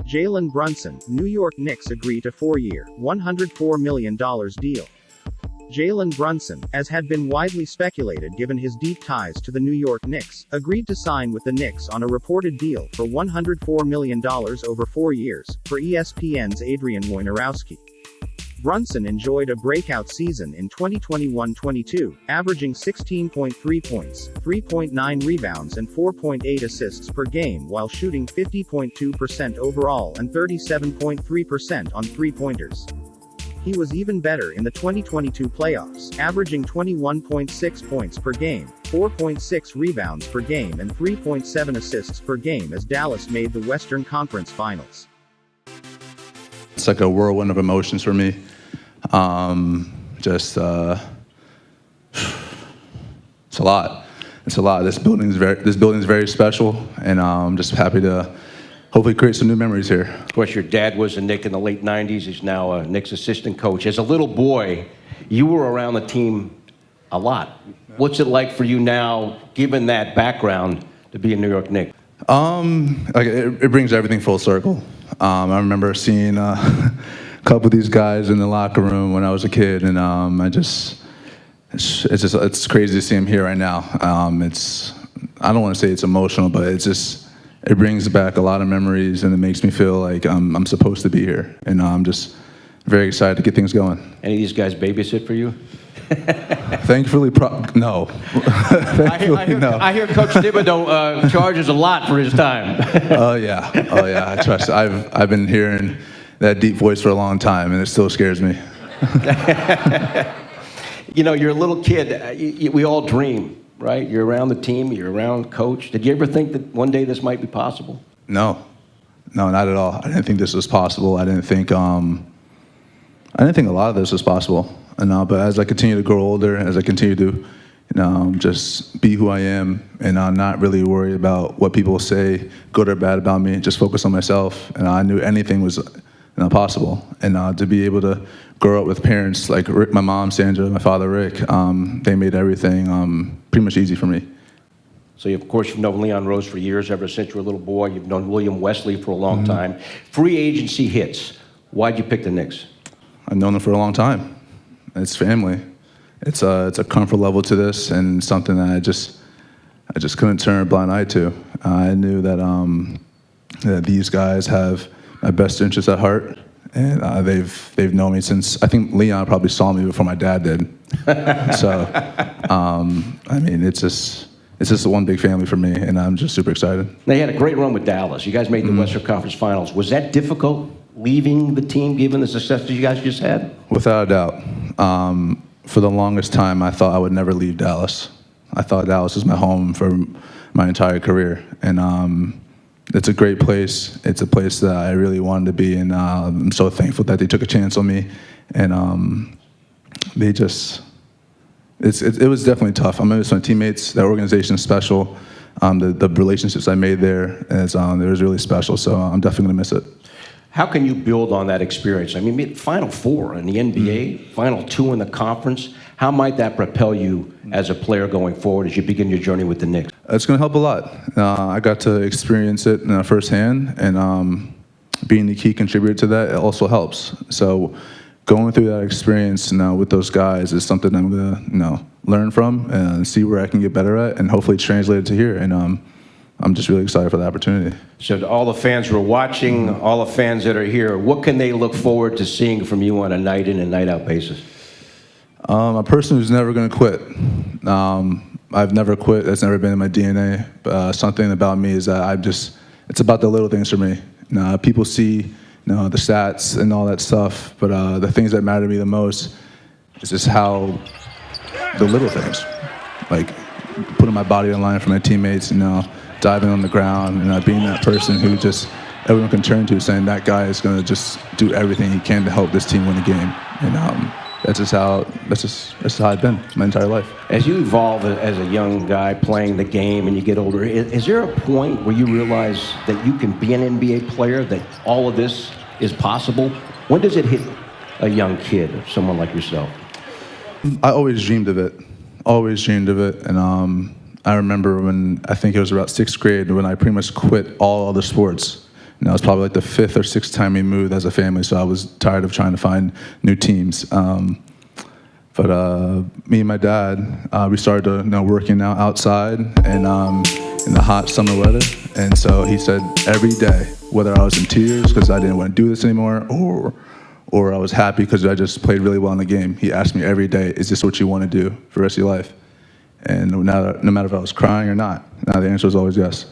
Jalen Brunson, New York Knicks agree to 4-year, $104 million deal. Jalen Brunson, as had been widely speculated given his deep ties to the New York Knicks, agreed to sign with the Knicks on a reported deal for $104 million over 4 years, per ESPN's Adrian Wojnarowski. Brunson enjoyed a breakout season in 2021-22, averaging 16.3 points, 3.9 rebounds and 4.8 assists per game while shooting 50.2% overall and 37.3% on three-pointers. He was even better in the 2022 playoffs, averaging 21.6 points per game, 4.6 rebounds per game and 3.7 assists per game as Dallas made the Western Conference Finals. It's like a whirlwind of emotions for me. It's a lot. It's a lot. This building's very special, and I'm just happy to hopefully create some new memories here. Of course, your dad was a Knick in the late 90s. He's now a Knicks assistant coach. As a little boy, you were around the team a lot. What's it like for you now, given that background, to be a New York Knick? It brings everything full circle. I remember seeing a couple of these guys in the locker room when I was a kid, and it's crazy to see them here right now. I don't want to say it's emotional, but it brings back a lot of memories, and it makes me feel like I'm supposed to be here, and I'm just very excited to get things going. Any of these guys babysit for you? Thankfully, no. Thankfully, no. I hear Coach Thibodeau charges a lot for his time. Oh yeah. I trust. I've been hearing that deep voice for a long time, and it still scares me. You know, you're a little kid. We all dream, right? You're around the team. You're around Coach. Did you ever think that one day this might be possible? No, not at all. I didn't think this was possible. I didn't think a lot of this was possible. But as I continue to grow older, as I continue to, just be who I am, and not really worry about what people say, good or bad about me, just focus on myself. And I knew anything was possible. And to be able to grow up with parents like Rick, my mom, Sandra, my father, Rick, they made everything pretty much easy for me. So, of course, you've known Leon Rose for years, ever since you were a little boy. You've known William Wesley for a long time. Free agency hits. Why'd you pick the Knicks? I've known them for a long time. It's family. It's a comfort level to this, and something that I just couldn't turn a blind eye to. I knew that these guys have my best interests at heart, and they've known me since, I think Leon probably saw me before my dad did. So, it's just one big family for me, and I'm just super excited. Now, you had a great run with Dallas. You guys made the Western Conference Finals. Was that difficult, leaving the team, given the success that you guys just had? Without a doubt. For the longest time, I thought I would never leave Dallas. I thought Dallas was my home for my entire career. And it's a great place. It's a place that I really wanted to be, and I'm so thankful that they took a chance on me. And it was definitely tough. I miss my teammates. That organization is special. The relationships I made there, it was really special. So I'm definitely gonna miss it. How can you build on that experience? I mean, Final Four in the NBA, Final Two in the conference. How might that propel you as a player going forward as you begin your journey with the Knicks? It's going to help a lot. I got to experience it firsthand, and being the key contributor to that, it also helps. So going through that experience now with those guys is something I'm going to learn from and see where I can get better at, and hopefully translate it to here. And I'm just really excited for the opportunity. So to all the fans who are watching, all the fans that are here, what can they look forward to seeing from you on a night in and night out basis? A person who's never going to quit. I've never quit. That's never been in my DNA. But something about me is that it's about the little things for me. People see the stats and all that stuff, but the things that matter to me the most is just how the little things, like putting my body on line for my teammates, diving on the ground, and being that person who just everyone can turn to, saying that guy is going to just do everything he can to help this team win a game. And that's just how I've been my entire life. As you evolve as a young guy playing the game and you get older, is there a point where you realize that you can be an NBA player, that all of this is possible? When does it hit a young kid, someone like yourself? I always dreamed of it. And I remember when, I think it was about 6th grade, when I pretty much quit all other sports And that was probably like the 5th or 6th time we moved as a family, so I was tired of trying to find new teams. But me and my dad, we started to, working out outside and in the hot summer weather. And so he said every day, whether I was in tears because I didn't want to do this anymore, or I was happy because I just played really well in the game, he asked me every day, is this what you want to do for the rest of your life? And no matter if I was crying or not, the answer was always yes.